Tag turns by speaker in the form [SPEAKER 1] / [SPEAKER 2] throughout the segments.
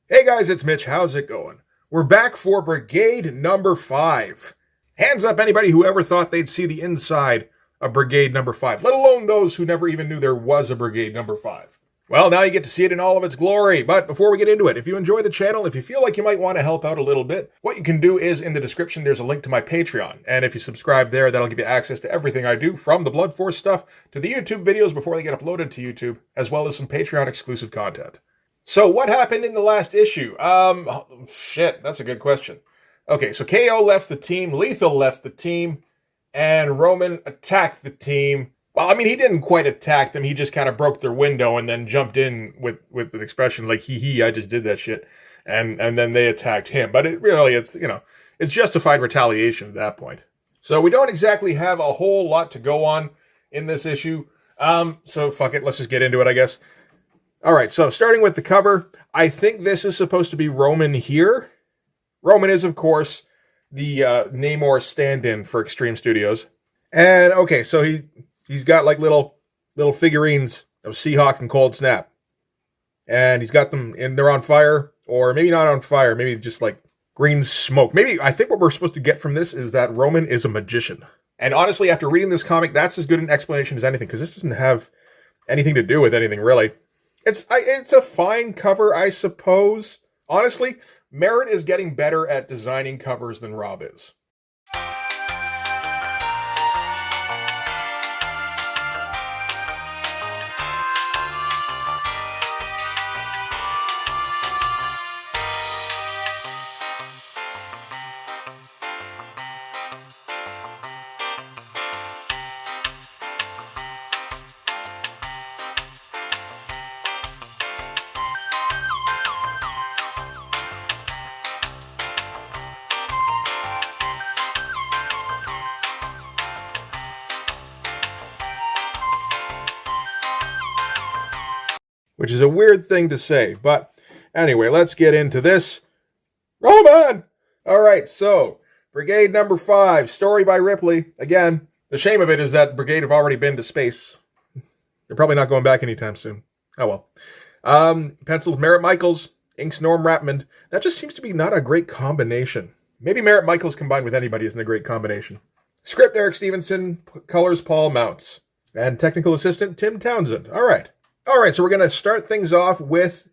[SPEAKER 1] Hey guys, it's Mitch. How's it going? We're back for Brigade number 5. Hands up anybody who ever thought they'd see the inside of Brigade number 5, let alone those who never even knew there was a Brigade number 5. Well, now you get to see it in all of its glory. But before we get into it, if you enjoy the channel, if you feel like you might want to help out a little bit, what you can do is in the description, there's a link to my Patreon. And if you subscribe there, that'll give you access to everything I do, from the Blood Force stuff to the YouTube videos before they get uploaded to YouTube, as well as some Patreon exclusive content. So what happened in the last issue? Shit, that's a good question. Okay, so KO left the team, Lethal left the team, and Roman attacked the team. Well, I mean, he didn't quite attack them. He just kind of broke their window and then jumped in with an expression like, hee, I just did that shit. And then they attacked him. But it really, it's justified retaliation at that point. So we don't exactly have a whole lot to go on in this issue. So fuck it, let's just get into it, I guess. All right, so starting with the cover, I think this is supposed to be Roman here. Roman is, of course, the Namor stand-in for Extreme Studios. And, okay, so he's got, like, little figurines of Seahawk and Cold Snap. And he's got them, and they're on fire, or maybe not on fire, maybe just, like, green smoke. Maybe, I think what we're supposed to get from this is that Roman is a magician. And honestly, after reading this comic, that's as good an explanation as anything, because this doesn't have anything to do with anything, really. It's a fine cover, I suppose. Honestly, Merritt is getting better at designing covers than Rob is. Which is a weird thing to say, but anyway, let's get into this. Roman! Alright, so, Brigade number 5, story by Ripley. Again, the shame of it is that Brigade have already been to space. They're probably not going back anytime soon. Oh well. Pencils, Merritt Michaels, inks, Norm Rapmond. That just seems to be not a great combination. Maybe Merritt Michaels combined with anybody isn't a great combination. Script, Eric Stevenson, colors, Paul Mounts. And technical assistant, Tim Townsend. Alright. Alright, so we're going to start things off with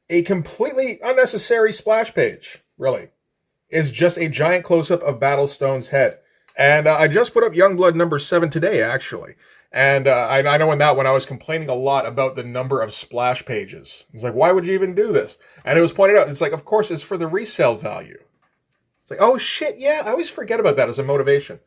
[SPEAKER 1] a completely unnecessary splash page, really. It's just a giant close-up of Battlestone's head. And I just put up Youngblood number 7 today, actually. And I know in that one I was complaining a lot about the number of splash pages. It's like, why would you even do this? And it was pointed out, it's like, of course, it's for the resale value. It's like, oh shit, yeah, I always forget about that as a motivation.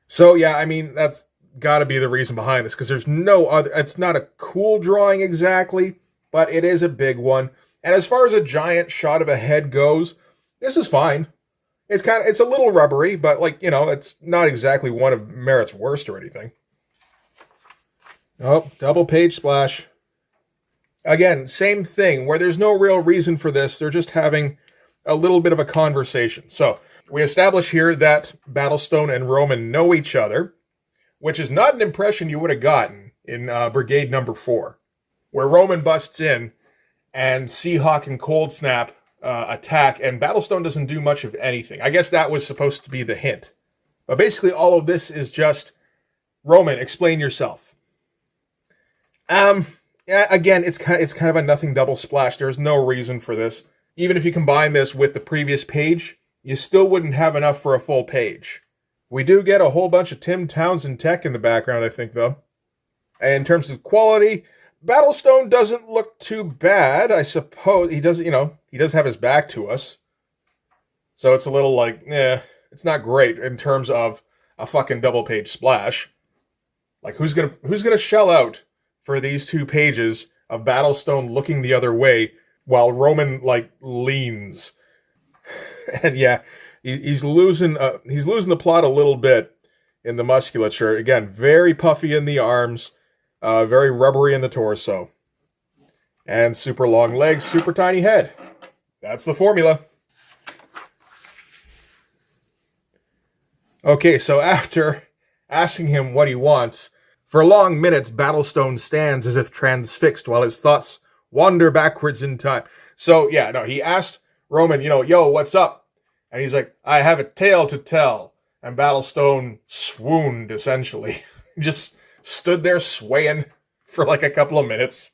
[SPEAKER 1] So yeah, I mean, that's got to be the reason behind this, because there's no other. It's not a cool drawing exactly, but it is a big one. And as far as a giant shot of a head goes, this is fine. It's a little rubbery, but like, it's not exactly one of Merritt's worst or anything. Oh, double page splash. Again, same thing, where there's no real reason for this. They're just having a little bit of a conversation. So we establish here that Battlestone and Roman know each other, which is not an impression you would have gotten in Brigade number 4, where Roman busts in and Seahawk and Cold Snap attack, and Battlestone doesn't do much of anything. I guess that was supposed to be the hint. But basically all of this is just, Roman, explain yourself. Yeah, again, it's kind of a nothing double splash. There's no reason for this. Even if you combine this with the previous page, you still wouldn't have enough for a full page. We do get a whole bunch of Tim Townsend tech in the background, I think, though. And in terms of quality, Battlestone doesn't look too bad, I suppose. He does, he does have his back to us. So it's a little like, it's not great in terms of a fucking double-page splash. Like, who's gonna shell out for these 2 pages of Battlestone looking the other way while Roman, like, leans? And yeah, he's losing the plot a little bit in the musculature. Again, very puffy in the arms, very rubbery in the torso. And super long legs, super tiny head. That's the formula. Okay, so after asking him what he wants, for long minutes Battlestone stands as if transfixed while his thoughts wander backwards in time. So, yeah, no, he asked Roman, yo, what's up? And he's like, I have a tale to tell. And Battlestone swooned, essentially. Just stood there swaying for like a couple of minutes.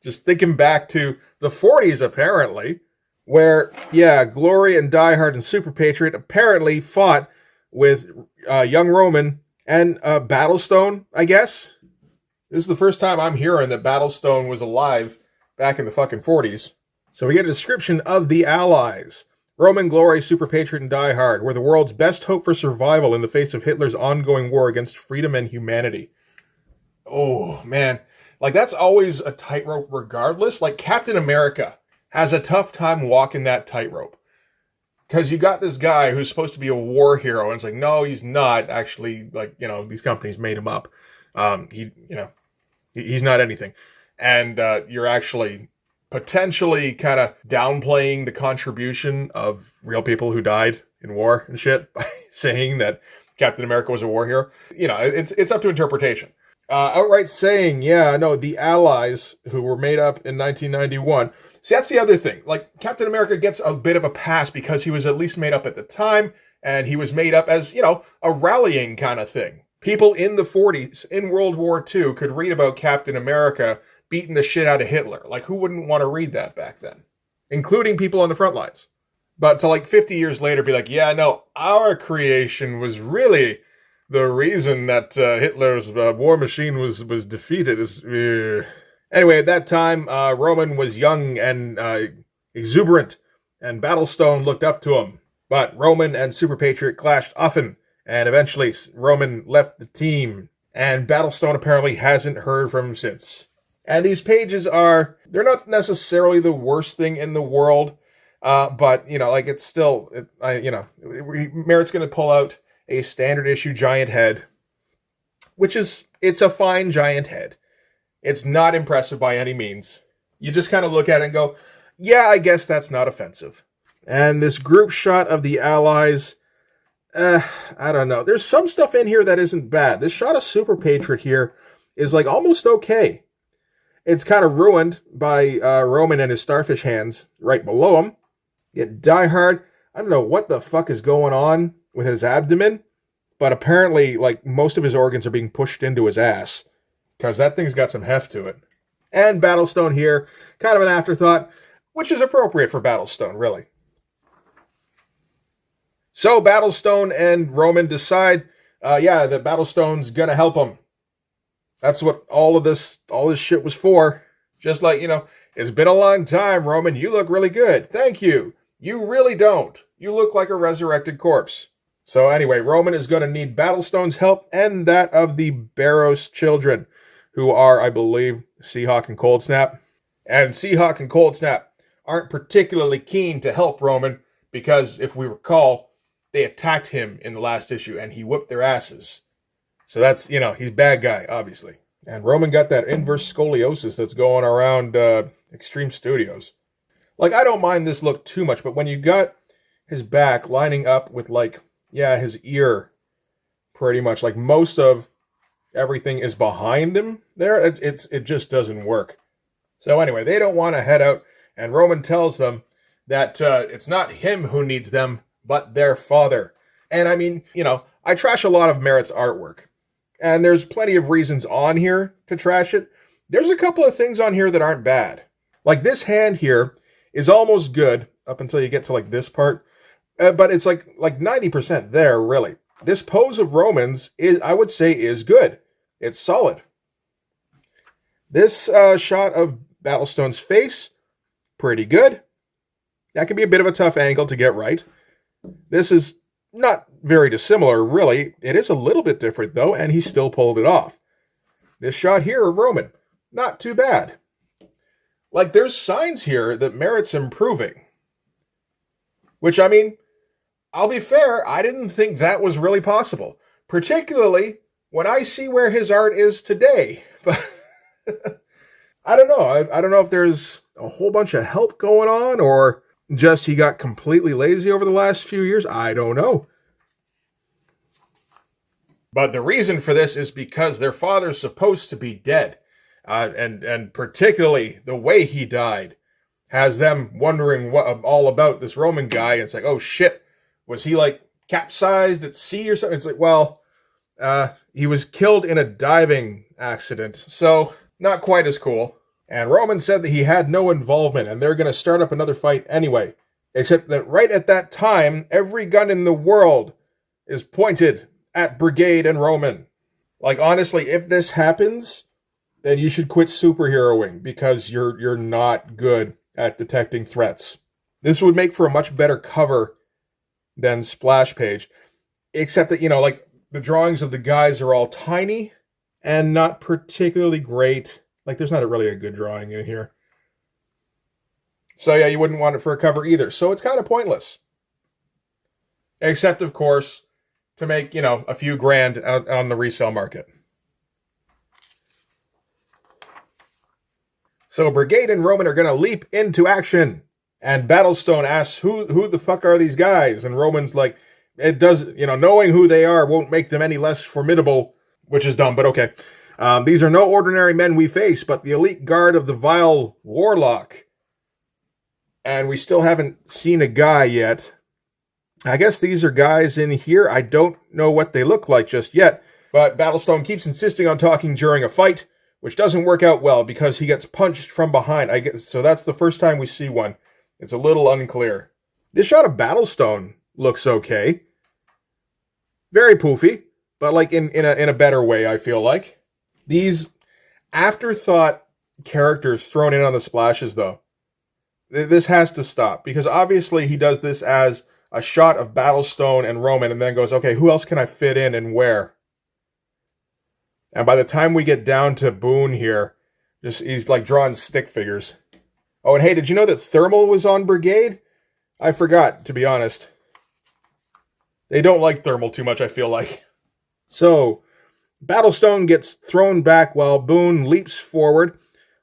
[SPEAKER 1] Just thinking back to the 40s, apparently, where, yeah, Glory and Die Hard and Super Patriot apparently fought with young Roman and Battlestone, I guess. This is the first time I'm hearing that Battlestone was alive back in the fucking 40s. So we get a description of the Allies. Roman, Glory, Super Patriot, and Die Hard were the world's best hope for survival in the face of Hitler's ongoing war against freedom and humanity. Oh, man. Like, that's always a tightrope regardless. Like, Captain America has a tough time walking that tightrope. Because you got this guy who's supposed to be a war hero, and it's like, no, he's not. Actually, like, these companies made him up. He's not anything. And you're actually potentially kind of downplaying the contribution of real people who died in war and shit by saying that Captain America was a war hero. It's up to interpretation. Outright saying, the Allies, who were made up in 1991. See, that's the other thing. Like, Captain America gets a bit of a pass because he was at least made up at the time, and he was made up as, a rallying kind of thing. People in the 40s, in World War II, could read about Captain America beating the shit out of Hitler. Like, who wouldn't want to read that back then? Including people on the front lines. But to, 50 years later be like, our creation was really the reason that Hitler's war machine was defeated. Anyway, at that time, Roman was young and exuberant, and Battlestone looked up to him. But Roman and Super Patriot clashed often, and eventually Roman left the team, and Battlestone apparently hasn't heard from him since. And these pages they're not necessarily the worst thing in the world, but, it's still, Merritt's going to pull out a standard issue giant head, it's a fine giant head. It's not impressive by any means. You just kind of look at it and go, yeah, I guess that's not offensive. And this group shot of the Allies, I don't know. There's some stuff in here that isn't bad. This shot of Super Patriot here is almost okay. It's kind of ruined by Roman and his starfish hands right below him. Yet Die Hard, I don't know what the fuck is going on with his abdomen, but apparently, most of his organs are being pushed into his ass, because that thing's got some heft to it. And Battlestone here, kind of an afterthought, which is appropriate for Battlestone, really. So Battlestone and Roman decide, that Battlestone's gonna help him. That's what all this shit was for. Just it's been a long time, Roman. You look really good. Thank you. You really don't. You look like a resurrected corpse. So anyway, Roman is going to need Battlestone's help and that of the Barrows children, who are, I believe, Seahawk and Cold Snap. And Seahawk and Cold Snap aren't particularly keen to help Roman because, if we recall, they attacked him in the last issue and he whipped their asses. So that's, he's a bad guy, obviously. And Roman got that inverse scoliosis that's going around Extreme Studios. I don't mind this look too much, but when you got his back lining up with, his ear, pretty much, most of everything is behind him there, it just doesn't work. So anyway, they don't want to head out, and Roman tells them that it's not him who needs them, but their father. And I mean, I trash a lot of Merritt's artwork, and there's plenty of reasons on here to trash it. There's a couple of things on here that aren't bad. This hand here is almost good up until you get to this part, but it's like 90% there, really. This pose of Roman's I would say is good. It's solid. This shot of Battlestone's face, pretty good. That can be a bit of a tough angle to get right. This is not very dissimilar, really. It is a little bit different, though, and he still pulled it off. This shot here of Roman, not too bad. There's signs here that Merritt's improving. Which, I mean, I'll be fair, I didn't think that was really possible. Particularly when I see where his art is today. But I don't know. I don't know if there's a whole bunch of help going on, or just he got completely lazy over the last few years. I don't know. But the reason for this is because their father's supposed to be dead. And particularly the way he died has them wondering what all about this Roman guy. And it's like, oh shit, was he like capsized at sea or something? It's like, well, he was killed in a diving accident, so not quite as cool. And Roman said that he had no involvement, and they're going to start up another fight anyway. Except that right at that time, every gun in the world is pointed at Brigade and Roman. Like, honestly, if this happens, then you should quit superheroing, because you're not good at detecting threats. This would make for a much better cover than splash page. Except that, like, the drawings of the guys are all tiny and not particularly great. Like, there's not really a good drawing in here. So, yeah, you wouldn't want it for a cover either. So it's kind of pointless. Except, of course, to make, a few grand out on the resale market. So Brigade and Roman are going to leap into action. And Battlestone asks, who the fuck are these guys? And Roman's like, it does, knowing who they are won't make them any less formidable, which is dumb, but okay. These are no ordinary men we face, but the elite guard of the vile warlock. And we still haven't seen a guy yet. I guess these are guys in here. I don't know what they look like just yet. But Battlestone keeps insisting on talking during a fight, which doesn't work out well because he gets punched from behind. I guess so. That's the first time we see one. It's a little unclear. This shot of Battlestone looks okay. Very poofy, but like in a better way, I feel like. These afterthought characters thrown in on the splashes, though. This has to stop, because obviously he does this as a shot of Battlestone and Roman and then goes, okay, who else can I fit in and where? And by the time we get down to Boone here, he's like drawing stick figures. Oh, and hey, did you know that Thermal was on Brigade? I forgot, to be honest. They don't like Thermal too much, I feel like. So, Battlestone gets thrown back while Boone leaps forward.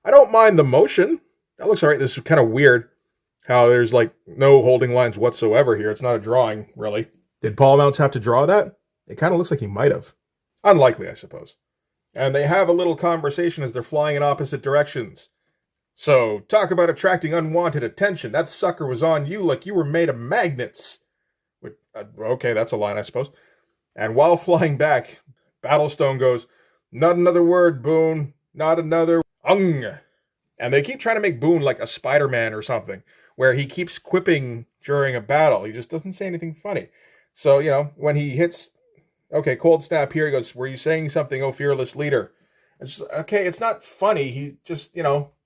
[SPEAKER 1] I don't mind the motion. That looks alright. This is kind of weird how there's like no holding lines whatsoever here. It's not a drawing, really. Did Paul Mounts have to draw that? It kind of looks like he might have. Unlikely, I suppose. And they have a little conversation as they're flying in opposite directions. So, talk about attracting unwanted attention. That sucker was on you like you were made of magnets. Okay, that's a line, I suppose. And while flying back, Battlestone goes, not another word, Boone. Not another ung. And they keep trying to make Boone like a Spider-Man or something, where he keeps quipping during a battle. He just doesn't say anything funny. So, when he hits, okay, cold snap here, he goes, were you saying something, oh fearless leader? It's okay, it's not funny. He's just,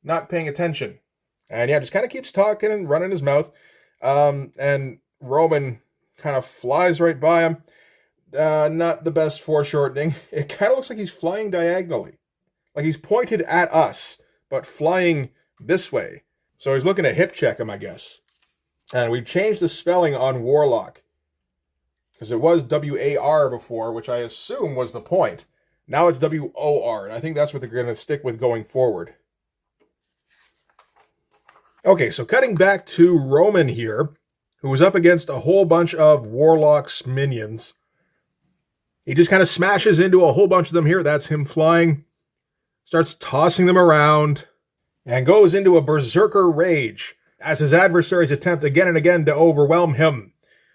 [SPEAKER 1] not paying attention. And yeah, just kind of keeps talking and running his mouth. And Roman kind of flies right by him. Not the best foreshortening. It kind of looks like he's flying diagonally. Like he's pointed at us, but flying this way. So he's looking to hip check him, I guess. And we've changed the spelling on Warlock, because it was W-A-R before, which I assume was the point. Now it's W-O-R, and I think that's what they're going to stick with going forward. Okay, so cutting back to Roman here, who was up against a whole bunch of Warlock's minions. He just kind of smashes into a whole bunch of them here. That's him flying. Starts tossing them around. And goes into a berserker rage as his adversaries attempt again and again to overwhelm him.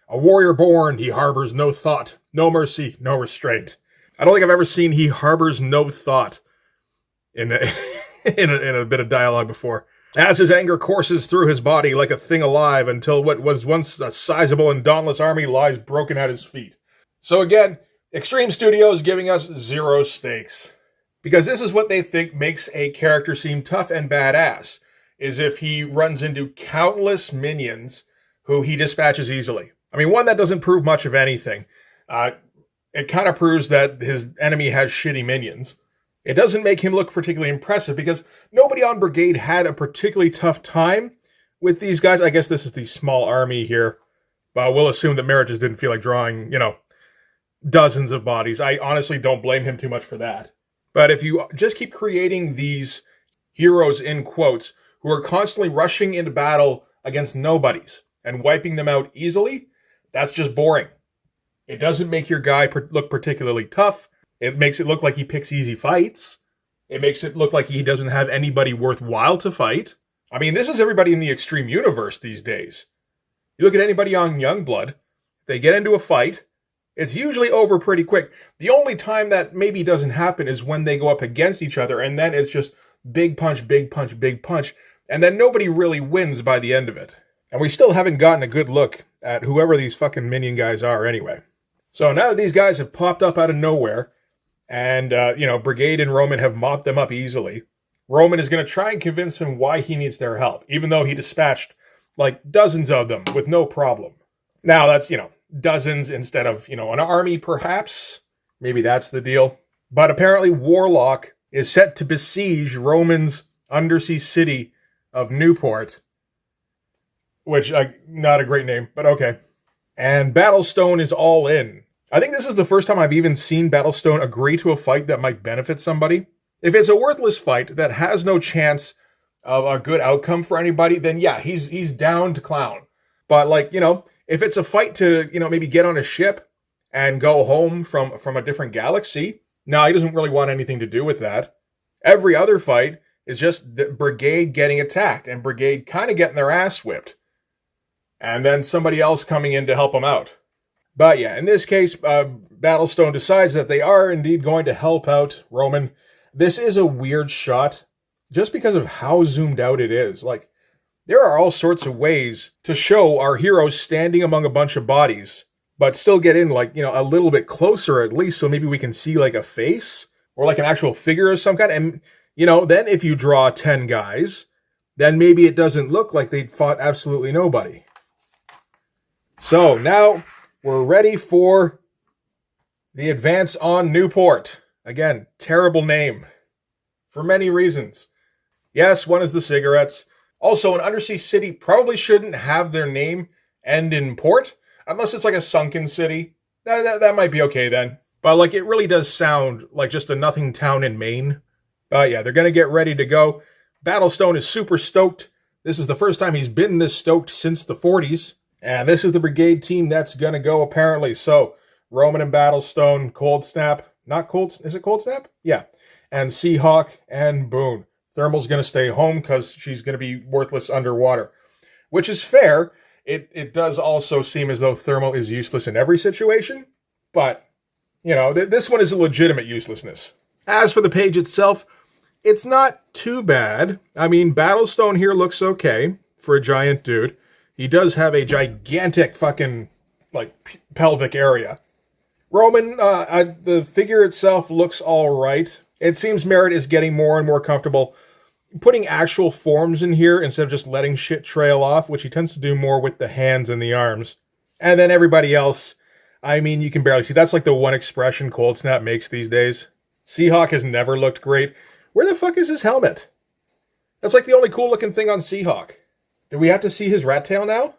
[SPEAKER 1] A warrior born, he harbors no thought, no mercy, no restraint. I don't think I've ever seen he harbors no thought in a, in a bit of dialogue before. As his anger courses through his body like a thing alive until what was once a sizable and dauntless army lies broken at his feet. So again, Extreme Studios giving us 0 stakes. Because this is what they think makes a character seem tough and badass, is if he runs into countless minions who he dispatches easily. I mean, one, that doesn't prove much of anything. It kind of proves that his enemy has shitty minions. It doesn't make him look particularly impressive because nobody on Brigade had a particularly tough time with these guys. I guess this is the small army here. But we'll assume that Merritt just didn't feel like drawing, dozens of bodies. I honestly don't blame him too much for that. But if you just keep creating these heroes, in quotes, who are constantly rushing into battle against nobodies and wiping them out easily, that's just boring. It doesn't make your guy look particularly tough. It makes it look like he picks easy fights. It makes it look like he doesn't have anybody worthwhile to fight. I mean, this is everybody in the Extreme Universe these days. You look at anybody on Youngblood, they get into a fight, it's usually over pretty quick. The only time that maybe doesn't happen is when they go up against each other, and then it's just big punch, big punch, big punch, and then nobody really wins by the end of it. And we still haven't gotten a good look at whoever these fucking minion guys are anyway. So now that these guys have popped up out of nowhere, and, Brigade and Roman have mopped them up easily, Roman is going to try and convince him why he needs their help, even though he dispatched, like, dozens of them with no problem. Now, that's, dozens instead of, an army, perhaps. Maybe that's the deal. But apparently Warlock is set to besiege Roman's undersea city of Newport, which, not a great name, but okay. And Battlestone is all in. I think this is the first time I've even seen Battlestone agree to a fight that might benefit somebody. If it's a worthless fight that has no chance of a good outcome for anybody, then yeah, he's down to clown. But if it's a fight to, maybe get on a ship and go home from a different galaxy, no, he doesn't really want anything to do with that. Every other fight is just the Brigade getting attacked and Brigade kind of getting their ass whipped. And then somebody else coming in to help them out. But yeah, in this case, Battlestone decides that they are indeed going to help out Roman. This is a weird shot just because of how zoomed out it is. Like, there are all sorts of ways to show our heroes standing among a bunch of bodies, but still get in, a little bit closer at least, so maybe we can see, a face or, an actual figure of some kind. And, then if you draw 10 guys, then maybe it doesn't look like they fought absolutely nobody. So, now we're ready for the advance on Newport. Again, terrible name. For many reasons. Yes, one is the cigarettes. Also, an undersea city probably shouldn't have their name end in port, unless it's a sunken city. That might be okay then. But it really does sound like just a nothing town in Maine. But yeah, they're going to get ready to go. Battlestone is super stoked. This is the first time he's been this stoked since the 40s. And this is the Brigade team that's going to go, apparently. So, Roman and Battlestone, Cold Snap. Is it Cold Snap? Yeah. And Seahawk and Boone. Thermal's going to stay home because she's going to be worthless underwater. Which is fair. It does also seem as though Thermal is useless in every situation. But, this one is a legitimate uselessness. As for the page itself, it's not too bad. I mean, Battlestone here looks okay for a giant dude. He does have a gigantic fucking, pelvic area. Roman, the figure itself looks all right. It seems Merritt is getting more and more comfortable putting actual forms in here instead of just letting shit trail off, which he tends to do more with the hands and the arms. And then everybody else, I mean, you can barely see. That's the one expression Cold Snap makes these days. Seahawk has never looked great. Where the fuck is his helmet? That's the only cool looking thing on Seahawk. Do we have to see his rat tail now?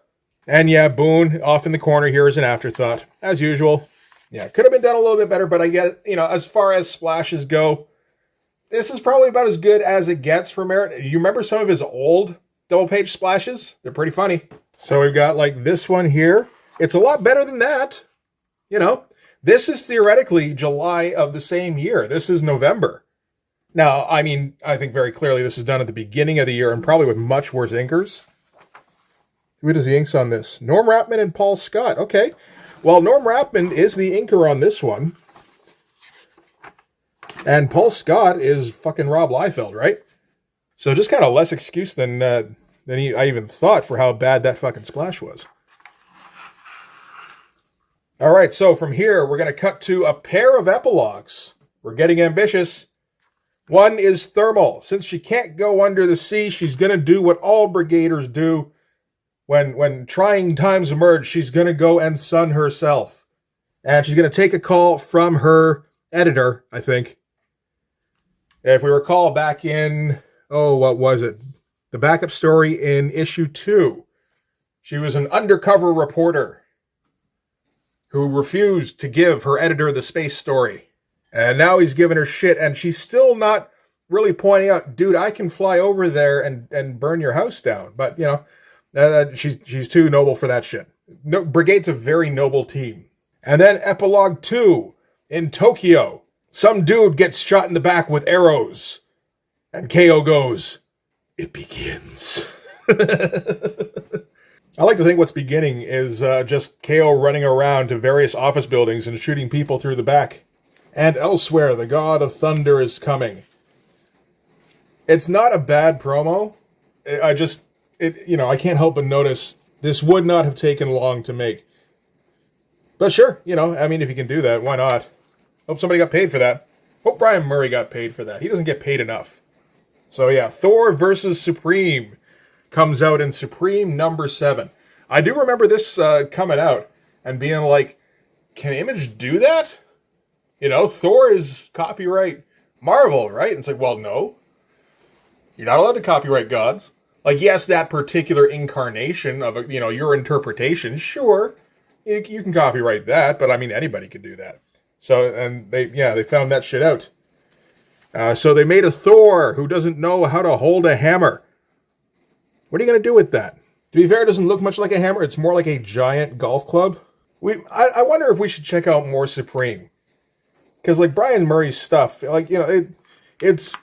[SPEAKER 1] And yeah, Boone off in the corner here is an afterthought, as usual. Yeah, could have been done a little bit better, but I get it. As far as splashes go, this is probably about as good as it gets for Merritt. You remember some of his old double-page splashes? They're pretty funny. So we've got, this one here. It's a lot better than that. This is theoretically July of the same year. This is November. Now, I mean, I think very clearly this is done at the beginning of the year and probably with much worse inkers. Who does the inks on this? Norm Rapman and Paul Scott. Okay. Well, Norm Rapman is the inker on this one. And Paul Scott is fucking Rob Liefeld, right? So just kind of less excuse than I even thought for how bad that fucking splash was. All right, so from here, we're going to cut to a pair of epilogues. We're getting ambitious. One is Thermal. Since she can't go under the sea, she's going to do what all Brigaders do. When trying times emerge, she's going to go and sun herself. And she's going to take a call from her editor, I think. If we recall back in, what was it? The backup story in issue 2. She was an undercover reporter who refused to give her editor the space story. And now he's giving her shit, and she's still not really pointing out, dude, I can fly over there and burn your house down. But, she's too noble for that shit. No, Brigade's a very noble team. And then Epilogue 2 in Tokyo. Some dude gets shot in the back with arrows. And KO goes, it begins. I like to think what's beginning is just KO running around to various office buildings and shooting people through the back. And elsewhere, the God of Thunder is coming. It's not a bad promo. I can't help but notice this would not have taken long to make. But sure, if you can do that, why not? Hope somebody got paid for that. Hope Brian Murray got paid for that. He doesn't get paid enough. So yeah, Thor versus Supreme comes out in Supreme number 7. I do remember this coming out and being like, can Image do that? Thor is copyright Marvel, right? And it's like, well, no. You're not allowed to copyright gods. Like, yes, that particular incarnation of, your interpretation, sure, you can copyright that, but I mean, anybody could do that. So, and they found that shit out. So they made a Thor who doesn't know how to hold a hammer. What are you going to do with that? To be fair, it doesn't look much like a hammer. It's more like a giant golf club. I wonder if we should check out more Supreme. Because, like, Brian Murray's stuff, like, it's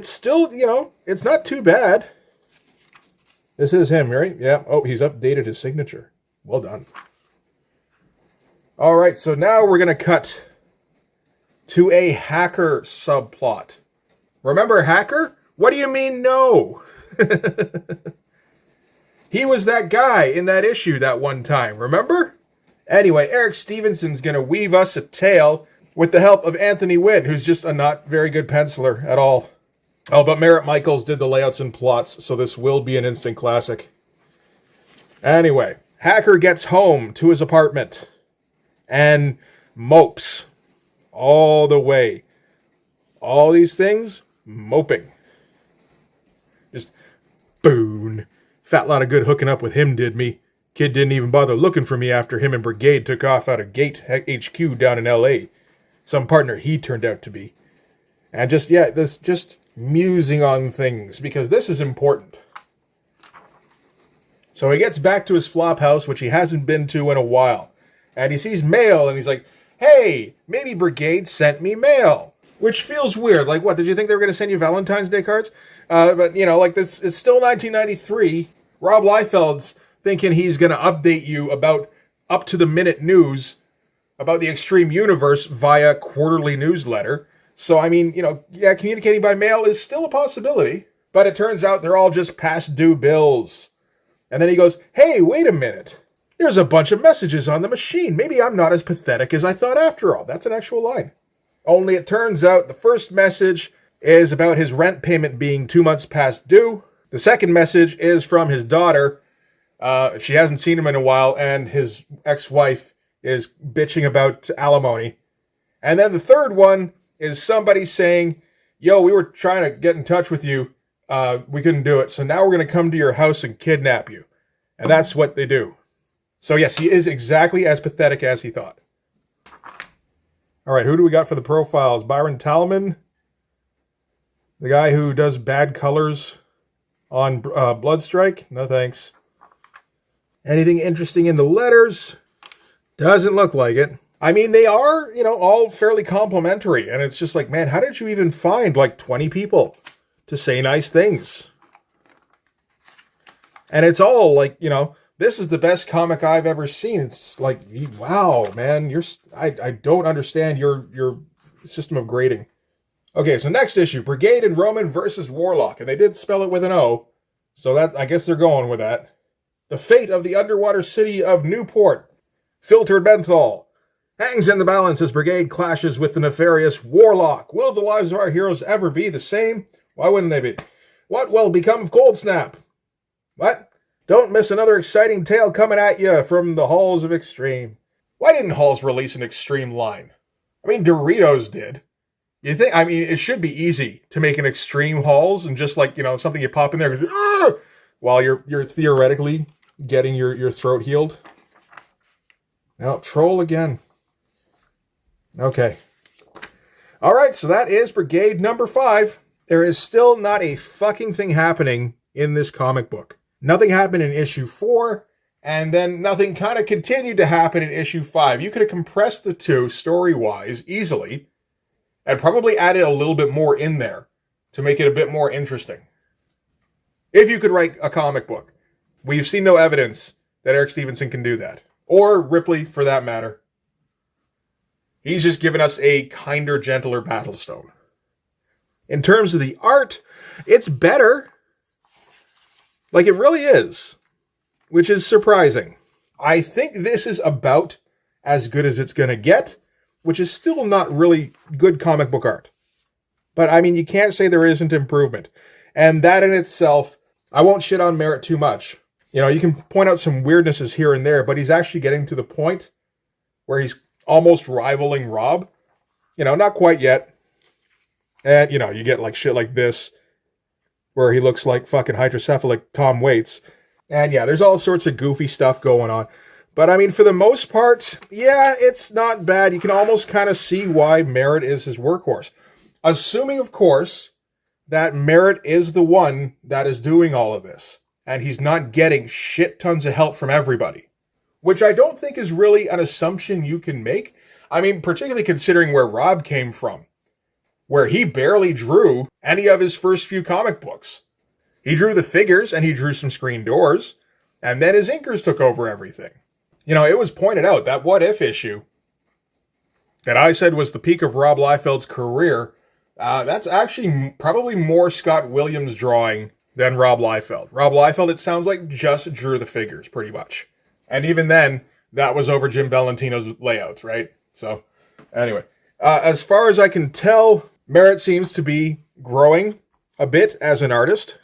[SPEAKER 1] still, it's not too bad. This is him, right? Yeah. Oh, he's updated his signature. Well done. All right, so now we're going to cut to a Hacker subplot. Remember Hacker? What do you mean no? He was that guy in that issue that one time, remember? Anyway, Eric Stevenson's going to weave us a tale with the help of Anthony Wynn, who's just a not very good penciler at all. Oh, but Merritt Michaels did the layouts and plots, so this will be an instant classic. Anyway, Hacker gets home to his apartment and mopes all the way. All these things, moping. Just, boon. Fat lot of good hooking up with him did me. Kid didn't even bother looking for me after him and Brigade took off out of Gate HQ down in L.A. Some partner he turned out to be. And just musing on things, because this is important. So he gets back to his flop house, which he hasn't been to in a while. And he sees mail, and he's like, hey, maybe Brigade sent me mail. Which feels weird. Like, what, did you think they were going to send you Valentine's Day cards? But, this it's still 1993. Rob Liefeld's thinking he's going to update you about up-to-the-minute news about the Extreme Universe via quarterly newsletter. So, communicating by mail is still a possibility. But it turns out they're all just past due bills. And then he goes, hey, wait a minute. There's a bunch of messages on the machine. Maybe I'm not as pathetic as I thought after all. That's an actual line. Only it turns out the first message is about his rent payment being 2 months past due. The second message is from his daughter. She hasn't seen him in a while, and his ex-wife is bitching about alimony. And then the third one is somebody saying, yo, we were trying to get in touch with you. We couldn't do it. So now we're going to come to your house and kidnap you. And that's what they do. So yes, he is exactly as pathetic as he thought. All right, who do we got for the profiles? Byron Talman, the guy who does bad colors on Bloodstrike? No thanks. Anything interesting in the letters? Doesn't look like it. I mean, they are, all fairly complimentary. And it's just like, man, how did you even find like 20 people to say nice things? And it's all like, this is the best comic I've ever seen. It's like, wow, man, I don't understand your system of grading. Okay, so next issue, Brigade and Roman versus Warlock. And they did spell it with an O. So that, I guess they're going with that. The fate of the underwater city of Newport, filtered menthol, hangs in the balance as Brigade clashes with the nefarious Warlock. Will the lives of our heroes ever be the same? Why wouldn't they be? What will become of Cold Snap? What? Don't miss another exciting tale coming at you from the halls of Extreme. Why didn't Halls release an Extreme line? I mean, Doritos did. You think, it should be easy to make an Extreme Halls and just like, something you pop in there while you're theoretically getting your throat healed. Now, troll again. Okay. All right, so that is Brigade number 5. There is still not a fucking thing happening in this comic book. Nothing happened in issue 4, and then nothing kind of continued to happen in issue 5. You could have compressed the two story-wise easily, and probably added a little bit more in there to make it a bit more interesting. If you could write a comic book. We've seen no evidence that Eric Stevenson can do that. Or Ripley, for that matter. He's just given us a kinder, gentler Battlestone. In terms of the art, it's better. Like, it really is. Which is surprising. I think this is about as good as it's going to get, which is still not really good comic book art. But, I mean, you can't say there isn't improvement. And that in itself, I won't shit on Merritt too much. You know, you can point out some weirdnesses here and there, but he's actually getting to the point where he's almost rivaling Rob. You know, not quite yet. And, you know, you get like shit like this, where he looks like fucking hydrocephalic Tom Waits. And yeah, there's all sorts of goofy stuff going on. But I mean, for the most part, yeah, it's not bad. You can almost kind of see why Merritt is his workhorse. Assuming, of course, that Merritt is the one that is doing all of this. And he's not getting shit tons of help from everybody. Which I don't think is really an assumption you can make. I mean, particularly considering where Rob came from. Where he barely drew any of his first few comic books. He drew the figures and he drew some screen doors. And then his inkers took over everything. You know, it was pointed out that What If issue that I said was the peak of Rob Liefeld's career. That's actually probably more Scott Williams drawing than Rob Liefeld. Rob Liefeld, it sounds like, just drew the figures, pretty much. And even then, that was over Jim Valentino's layouts, right? So, anyway. As far as I can tell, Merritt seems to be growing a bit as an artist.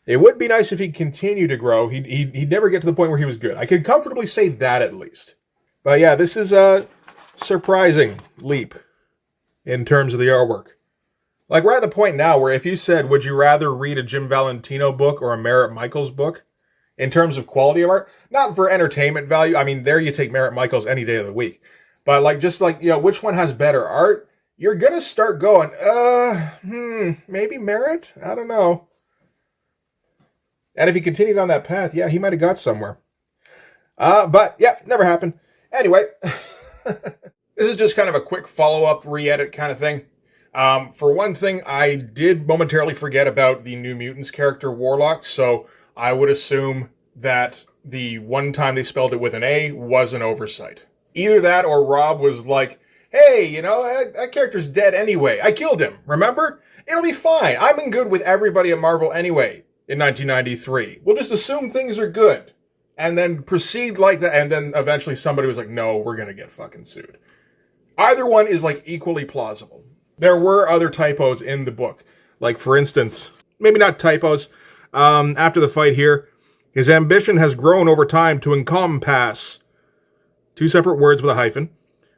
[SPEAKER 1] It would be nice if he'd continue to grow. He'd never get to the point where he was good. I could comfortably say that, at least. But yeah, this is a surprising leap in terms of the artwork. Like, we're at the point now where if you said, would you rather read a Jim Valentino book or a Merritt Michaels book? In terms of quality of art, not for entertainment value. I mean, there you take Merritt Michaels any day of the week. But like, just like, you know, which one has better art? You're going to start going, maybe Merritt? I don't know. And if he continued on that path, yeah, he might have got somewhere. But yeah, never happened. Anyway, this is just kind of a quick follow-up, re-edit kind of thing. For one thing, I did momentarily forget about the New Mutants character Warlock, so I would assume that the one time they spelled it with an A was an oversight. Either that or Rob was like, hey, you know, that character's dead anyway. I killed him, remember? It'll be fine. I'm in good with everybody at Marvel anyway in 1993. We'll just assume things are good. And then proceed like that. And then eventually somebody was like, no, we're going to get fucking sued. Either one is like equally plausible. There were other typos in the book. Like, for instance, maybe not typos. After the fight here, his ambition has grown over time to encompass two separate words with a hyphen.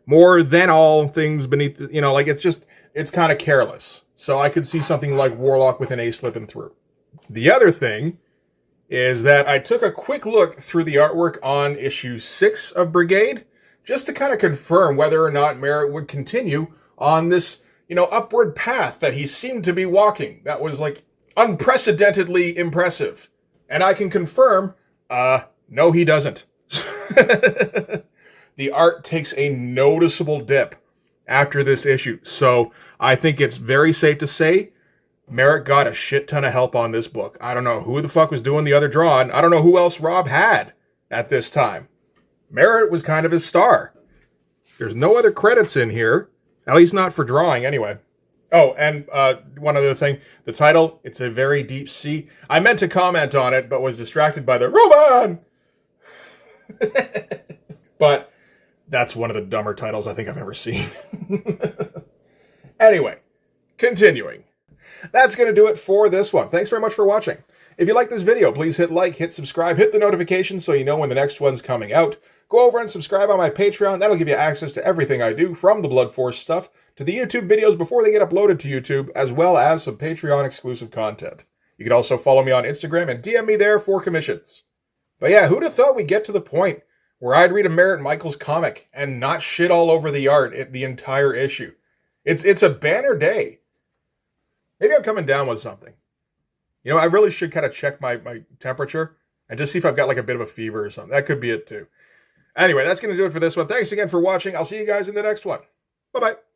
[SPEAKER 1] More than all things beneath, you know, like it's kind of careless. So I could see something like Warlock with an A slipping through. The other thing is that I took a quick look through the artwork on issue 6 of Brigade, just to kind of confirm whether or not Merritt would continue on this, you know, upward path that he seemed to be walking. That was like unprecedentedly impressive. And I can confirm, no, he doesn't. The art takes a noticeable dip after this issue. So I think it's very safe to say Merritt got a shit ton of help on this book. I don't know who the fuck was doing the other drawing. I don't know who else Rob had at this time. Merritt was kind of his star. There's no other credits in here. At least not for drawing, anyway. Oh, and one other thing. The title, it's a very deep sea. I meant to comment on it, but was distracted by the Roman! But that's one of the dumber titles I think I've ever seen. Anyway, continuing. That's going to do it for this one. Thanks very much for watching. If you like this video, please hit like, hit subscribe, hit the notifications so you know when the next one's coming out. Go over and subscribe on my Patreon. That'll give you access to everything I do, from the Blood Force stuff to the YouTube videos before they get uploaded to YouTube, as well as some Patreon exclusive content. You can also follow me on Instagram and DM me there for commissions. But yeah, who'd have thought we'd get to the point where I'd read a Merritt Michaels comic and not shit all over the art the entire issue. It's a banner day. Maybe I'm coming down with something. You know, I really should kind of check my temperature and just see if I've got like a bit of a fever or something. That could be it too. Anyway, that's going to do it for this one. Thanks again for watching. I'll see you guys in the next one. Bye-bye.